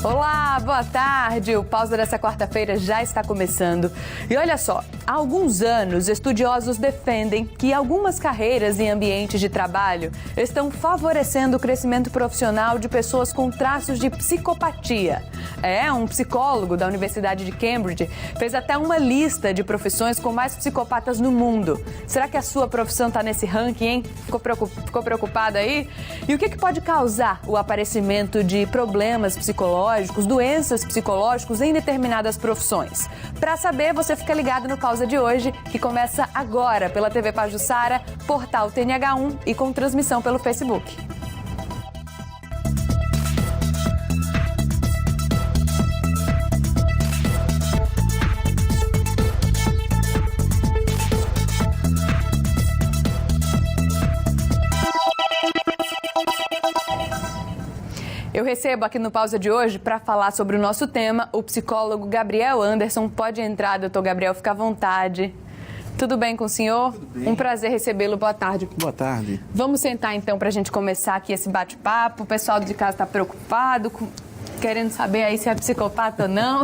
Olá, boa tarde. O Pausa dessa quarta-feira já está começando. E olha só, há alguns anos, estudiosos defendem que algumas carreiras em ambientes de trabalho estão favorecendo o crescimento profissional de pessoas com traços de psicopatia. Um psicólogo da Universidade de Cambridge fez até uma lista de profissões com mais psicopatas no mundo. Será que a sua profissão está nesse ranking, hein? Ficou preocupada aí? E o que pode causar o aparecimento de problemas psicológicos, doenças psicológicas em determinadas profissões? Para saber, você fica ligado no Pausa de hoje, que começa agora pela TV Pajuçara, portal TNH1 e com transmissão pelo Facebook. Eu recebo aqui no Pausa de hoje, para falar sobre o nosso tema, o psicólogo Gabriel Anderson. Pode entrar, doutor Gabriel, fica à vontade. Tudo bem com o senhor? Tudo bem. Um prazer recebê-lo. Boa tarde. Boa tarde. Vamos sentar então para a gente começar aqui esse bate-papo. O pessoal de casa está preocupado, querendo saber aí se é psicopata ou não.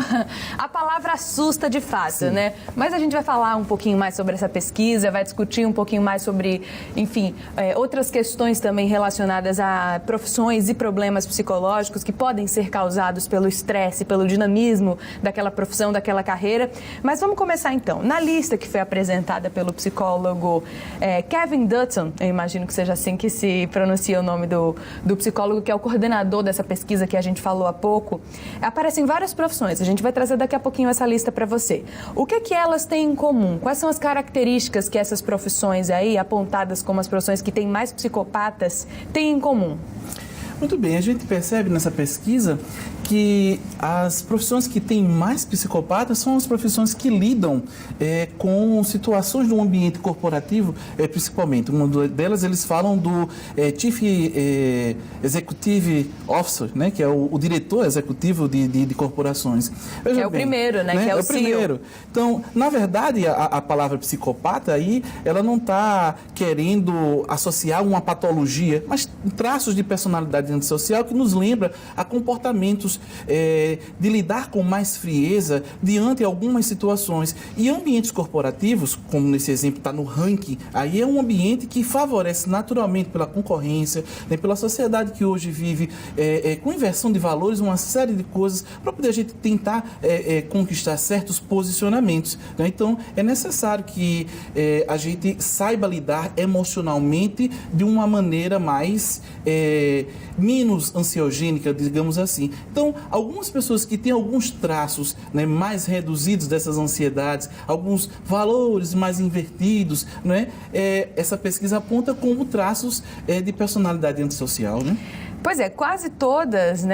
A palavra assusta de fato, sim, né? Mas a gente vai falar um pouquinho mais sobre essa pesquisa, vai discutir um pouquinho mais sobre, enfim, outras questões também relacionadas a profissões e problemas psicológicos que podem ser causados pelo estresse, pelo dinamismo daquela profissão, daquela carreira. Mas vamos começar então. Na lista que foi apresentada pelo psicólogo Kevin Dutton, eu imagino que seja assim que se pronuncia o nome do psicólogo, que é o coordenador dessa pesquisa que a gente falou há pouco, aparecem várias profissões. A gente vai trazer daqui a pouquinho essa lista para você. O que elas têm em comum? Quais são as características que essas profissões aí, apontadas como as profissões que têm mais psicopatas, têm em comum? Muito bem, a gente percebe nessa pesquisa que as profissões que têm mais psicopatas são as profissões que lidam com situações do ambiente corporativo, principalmente. Uma delas, eles falam do Chief Executive Officer, né, que é o diretor executivo de corporações. Veja o primeiro, né, que é o CEO. Primeiro. Então, na verdade, a palavra psicopata aí, ela não está querendo associar uma patologia, mas traços de personalidade antissocial que nos lembra a comportamentos de lidar com mais frieza diante de algumas situações. E ambientes corporativos, como nesse exemplo está no ranking, aí é um ambiente que favorece naturalmente pela concorrência, né, pela sociedade que hoje vive com inversão de valores, uma série de coisas para poder a gente tentar conquistar certos posicionamentos, né? Então, é necessário que a gente saiba lidar emocionalmente de uma maneira mais menos ansiogênica, digamos assim. Então, algumas pessoas que têm alguns traços, né, mais reduzidos dessas ansiedades, alguns valores mais invertidos, né, essa pesquisa aponta como traços de personalidade antissocial, né? Pois é, quase todas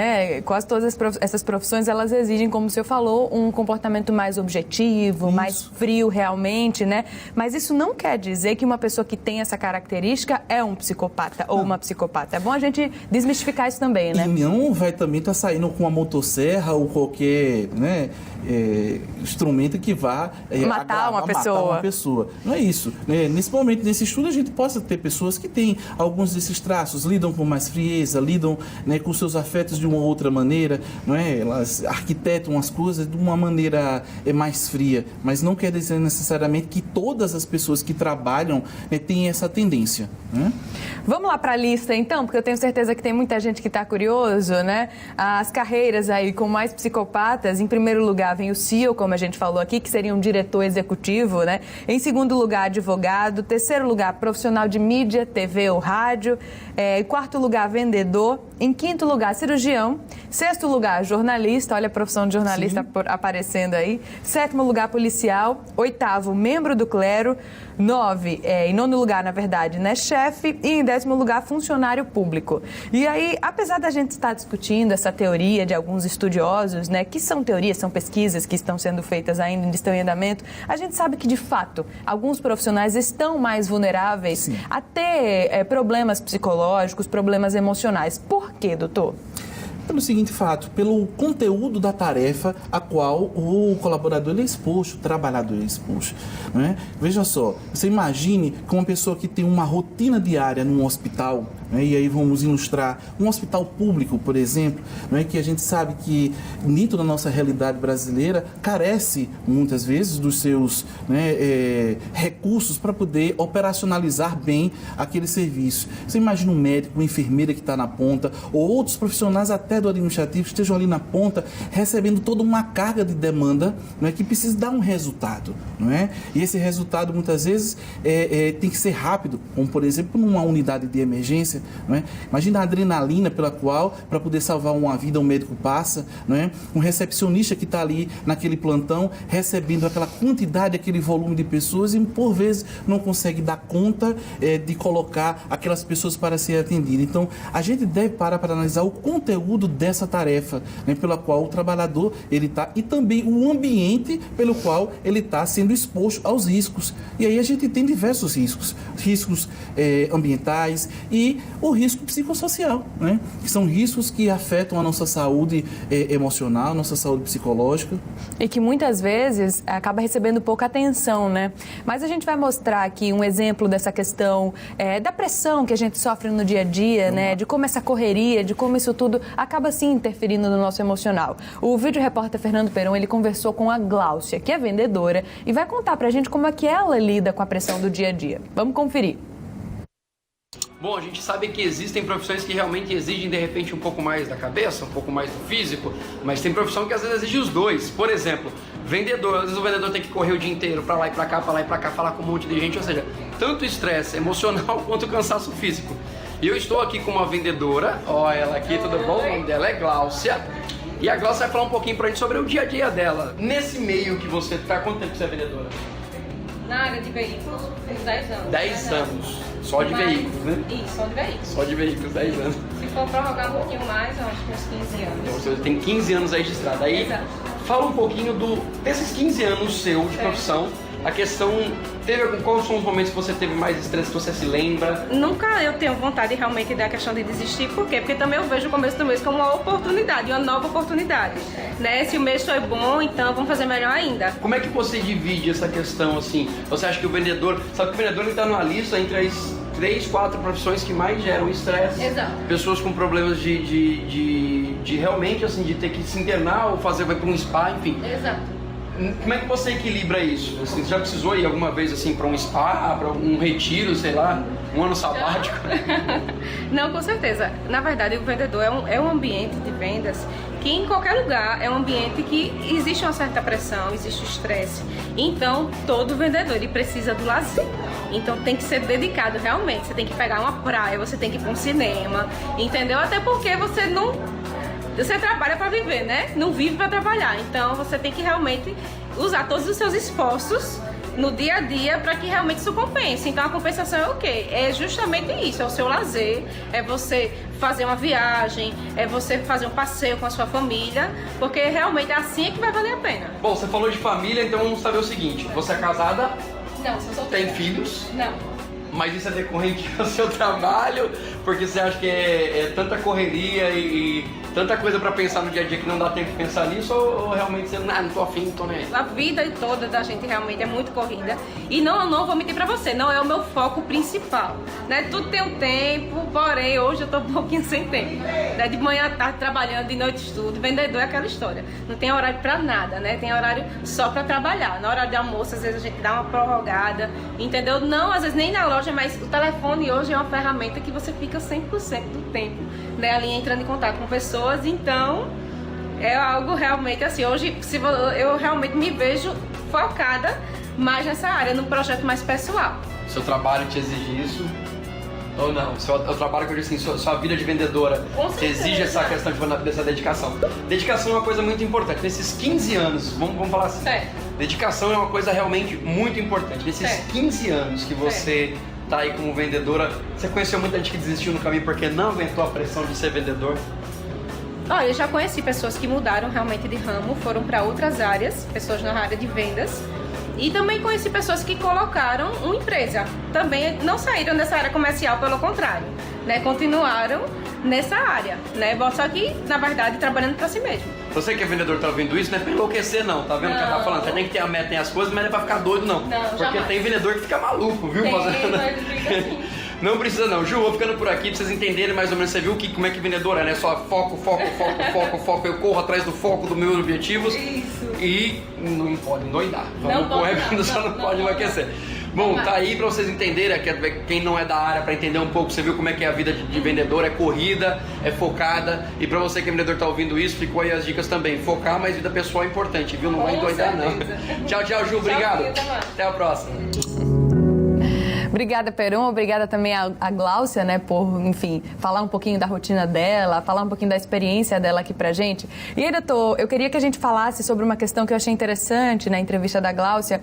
essas profissões, elas exigem, como o senhor falou, um comportamento mais objetivo, isso, mais frio realmente, né? Mas isso não quer dizer que uma pessoa que tem essa característica é um psicopata ou uma psicopata. É bom a gente desmistificar isso também, né? E não vai também estar saindo com uma motosserra ou qualquer, né, instrumento que vá matar uma pessoa. Não é isso. Nesse momento, nesse estudo, a gente possa ter pessoas que têm alguns desses traços, lidam com mais frieza, lidam, né, com seus afetos de uma outra maneira, não é? Elas arquitetam as coisas de uma maneira mais fria, mas não quer dizer necessariamente que todas as pessoas que trabalham, né, têm essa tendência, né? Vamos lá para a lista então, porque eu tenho certeza que tem muita gente que está curioso, né? As carreiras aí com mais psicopatas, em primeiro lugar vem o CEO, como a gente falou aqui, que seria um diretor executivo, né? Em segundo lugar, advogado. Terceiro lugar, profissional de mídia, TV ou rádio. Em quarto lugar, vendedor. Em quinto lugar, cirurgião. Sexto lugar, jornalista. Olha a profissão de jornalista aparecendo aí. Sétimo lugar, policial. Oitavo, membro do clero. Em nono lugar, na verdade, né, chefe. E em décimo lugar, funcionário público. E aí, apesar da gente estar discutindo essa teoria de alguns estudiosos, né, que são teorias, são pesquisas que estão sendo feitas ainda, estão em andamento, a gente sabe que, de fato, alguns profissionais estão mais vulneráveis, sim, a ter problemas psicológicos, problemas emocionais. Por quê, doutor? Pelo seguinte fato, pelo conteúdo da tarefa a qual o colaborador é exposto, o trabalhador é exposto, não é? Veja só, você imagine que uma pessoa que tem uma rotina diária num hospital, né? E aí vamos ilustrar um hospital público, por exemplo, né? Que a gente sabe que, dentro da nossa realidade brasileira, carece muitas vezes dos seus, né, recursos para poder operacionalizar bem aquele serviço. Você imagina um médico, uma enfermeira que está na ponta, ou outros profissionais até do administrativo que estejam ali na ponta, recebendo toda uma carga de demanda, não é, que precisa dar um resultado, não é? E esse resultado muitas vezes tem que ser rápido, como por exemplo numa unidade de emergência, não é? Imagina a adrenalina pela qual, para poder salvar uma vida, um médico passa, não é? Um recepcionista que está ali naquele plantão, recebendo aquela quantidade, aquele volume de pessoas e por vezes não consegue dar conta de colocar aquelas pessoas para ser atendidas. Então, a gente deve parar para analisar o conteúdo dessa tarefa, né, pela qual o trabalhador ele está, e também o ambiente pelo qual ele está sendo exposto aos riscos. E aí a gente tem diversos riscos ambientais e o risco psicossocial, né, que são riscos que afetam a nossa saúde emocional, nossa saúde psicológica. E que muitas vezes acaba recebendo pouca atenção, né? Mas a gente vai mostrar aqui um exemplo dessa questão da pressão que a gente sofre no dia a dia, né? De como essa correria, de como isso tudo acaba sim interferindo no nosso emocional. O vídeo-repórter Fernando Peron, ele conversou com a Gláucia, que é vendedora, e vai contar pra gente como é que ela lida com a pressão do dia a dia. Vamos conferir. Bom, a gente sabe que existem profissões que realmente exigem, de repente, um pouco mais da cabeça, um pouco mais do físico, mas tem profissão que às vezes exige os dois. Por exemplo, vendedor, às vezes o vendedor tem que correr o dia inteiro pra lá e pra cá, falar com um monte de gente, ou seja, tanto estresse emocional quanto cansaço físico. E eu estou aqui com uma vendedora, ó ela aqui, tudo bom? O nome dela é Gláucia. E a Gláucia vai falar um pouquinho pra gente sobre o dia a dia dela. Nesse meio que você tá, quanto tempo você é vendedora? Na área de veículos, uns 10 anos. 10 anos. Só de veículos, né? Isso, só de veículos. Só de veículos, 10 anos. Se for prorrogar um pouquinho mais, eu acho que uns 15 anos. Então você tem 15 anos aí de estrada. Aí, exato. Fala um pouquinho desses 15 anos seu de profissão. A questão, quais são os momentos que você teve mais estresse, que você se lembra? Nunca eu tenho vontade realmente da questão de desistir. Por quê? Porque também eu vejo o começo do mês como uma oportunidade, uma nova oportunidade. Né? Se o mês foi bom, então vamos fazer melhor ainda. Como é que você divide essa questão assim? Você acha que o vendedor... Sabe que o vendedor está numa lista entre as 3, 4 profissões que mais geram estresse. Exato. Pessoas com problemas de realmente, assim, de ter que se internar ou vai para um spa, enfim. Exato. Como é que você equilibra isso? Você já precisou ir alguma vez assim para um spa, para um retiro, sei lá, um ano sabático? Não, com certeza. Na verdade, o vendedor é um ambiente de vendas que em qualquer lugar é um ambiente que existe uma certa pressão, existe o estresse. Então, todo vendedor ele precisa do lazer. Então tem que ser dedicado realmente. Você tem que pegar uma praia, você tem que ir para um cinema, entendeu? Até porque você trabalha para viver, né? Não vive para trabalhar. Então você tem que realmente usar todos os seus esforços no dia a dia para que realmente isso compense. Então a compensação é o quê? É justamente isso, é o seu lazer, é você fazer uma viagem, é você fazer um passeio com a sua família, porque realmente é assim que vai valer a pena. Bom, você falou de família, então vamos saber o seguinte, você é casada? Não, sou solteira. Tem filhos? Não. Mas isso é decorrente do seu trabalho? Porque você acha que é tanta correria e tanta coisa pra pensar no dia a dia que não dá tempo de pensar nisso? Ou realmente você, não tô afim, não tô nem aí? A vida toda da gente realmente é muito corrida. E não vou mentir pra você, não é o meu foco principal. Né? Tudo tem um tempo, porém hoje eu tô um pouquinho sem tempo. Né? De manhã à tarde trabalhando, de noite estudo. Vendedor é aquela história. Não tem horário pra nada, né? Tem horário só pra trabalhar. Na hora de almoço, às vezes a gente dá uma prorrogada, entendeu? Não, às vezes nem na loja, mas o telefone hoje é uma ferramenta que você fica 100% do tempo, né? Ali entrando em contato com pessoas, então é algo realmente assim, hoje eu realmente me vejo focada mais nessa área, num projeto mais pessoal. Seu trabalho te exige isso? Ou não? O trabalho que eu disse assim, sua vida de vendedora te exige essa questão dessa dedicação. Dedicação é uma coisa muito importante. Nesses 15 anos, vamos falar assim, certo. Dedicação é uma coisa realmente muito importante. Nesses certo. 15 anos que você tá aí como vendedora, você conheceu muita gente que desistiu no caminho porque não aguentou a pressão de ser vendedor? Olha, eu já conheci pessoas que mudaram realmente de ramo, foram para outras áreas, pessoas na área de vendas. E também conheci pessoas que colocaram uma empresa. Também não saíram dessa área comercial, pelo contrário, né? Continuaram nessa área, né? Só que, na verdade, trabalhando para si mesmo. Você que é vendedor tá vendo isso, não é pra enlouquecer não, tá vendo o que ela tá falando? Você tem que ter a meta, tem as coisas, mas não é pra ficar doido não. Não, porque jamais. tem vendedor que fica maluco, viu? Tem, mas fica assim. Não precisa não. Ju, vou ficando por aqui pra vocês entenderem mais ou menos. Você viu como é que vendedor é, né? Só foco. Eu corro atrás do foco dos meus objetivos. Isso. E não pode endoidar. Vamos correr, só não pode enlouquecer. Bom, tá aí pra vocês entenderem, quem não é da área, pra entender um pouco, você viu como é que é a vida de vendedor, é corrida, é focada, e pra você que é vendedor tá ouvindo isso, ficou aí as dicas também, focar, mas vida pessoal é importante, viu? Não vai endoidar não. Tchau, Ju, obrigado. Até a próxima. Obrigada, Peron. Obrigada também a Gláucia, né, por, enfim, falar um pouquinho da rotina dela, falar um pouquinho da experiência dela aqui pra gente. E aí, doutor, eu queria que a gente falasse sobre uma questão que eu achei interessante na entrevista da Gláucia.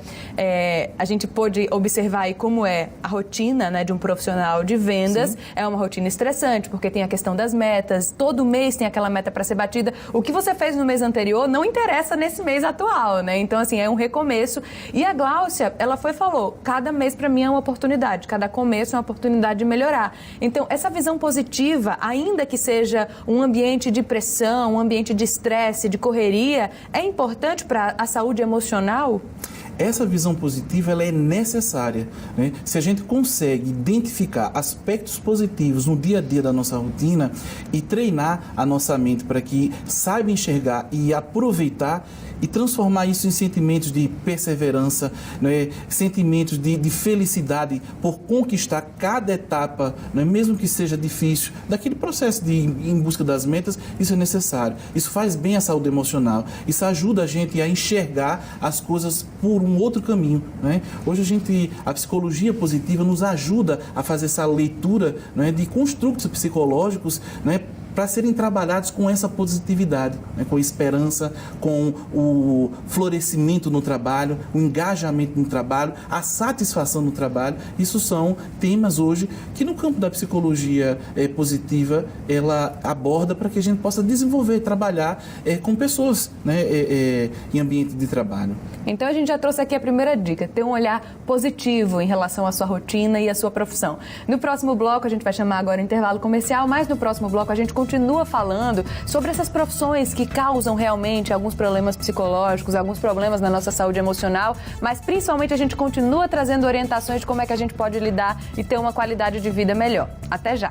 A gente pôde observar aí como é a rotina, né, de um profissional de vendas. Sim. É uma rotina estressante, porque tem a questão das metas. Todo mês tem aquela meta para ser batida. O que você fez no mês anterior não interessa nesse mês atual, né? Então, assim, é um recomeço. E a Gláucia, ela falou, cada mês para mim é uma oportunidade. Cada começo é uma oportunidade de melhorar. Então, essa visão positiva, ainda que seja um ambiente de pressão, um ambiente de estresse, de correria, é importante para a saúde emocional? Essa visão positiva ela é necessária, né? Se a gente consegue identificar aspectos positivos no dia a dia da nossa rotina e treinar a nossa mente para que saiba enxergar e aproveitar e transformar isso em sentimentos de perseverança, né? Sentimentos de felicidade por conquistar cada etapa, né? Mesmo que seja difícil, daquele processo de ir em busca das metas, isso é necessário. Isso faz bem à saúde emocional, isso ajuda a gente a enxergar as coisas por um outro caminho, né? Hoje a psicologia positiva nos ajuda a fazer essa leitura, né, de construtos psicológicos, né, para serem trabalhados com essa positividade, né, com a esperança, com o florescimento no trabalho, o engajamento no trabalho, a satisfação no trabalho. Isso são temas hoje que no campo da psicologia positiva ela aborda para que a gente possa desenvolver, trabalhar com pessoas, né, em ambiente de trabalho. Então a gente já trouxe aqui a primeira dica, ter um olhar positivo em relação à sua rotina e à sua profissão. No próximo bloco a gente vai chamar agora o intervalo comercial, mas no próximo bloco a gente continua falando sobre essas profissões que causam realmente alguns problemas psicológicos, alguns problemas na nossa saúde emocional, mas principalmente a gente continua trazendo orientações de como é que a gente pode lidar e ter uma qualidade de vida melhor. Até já!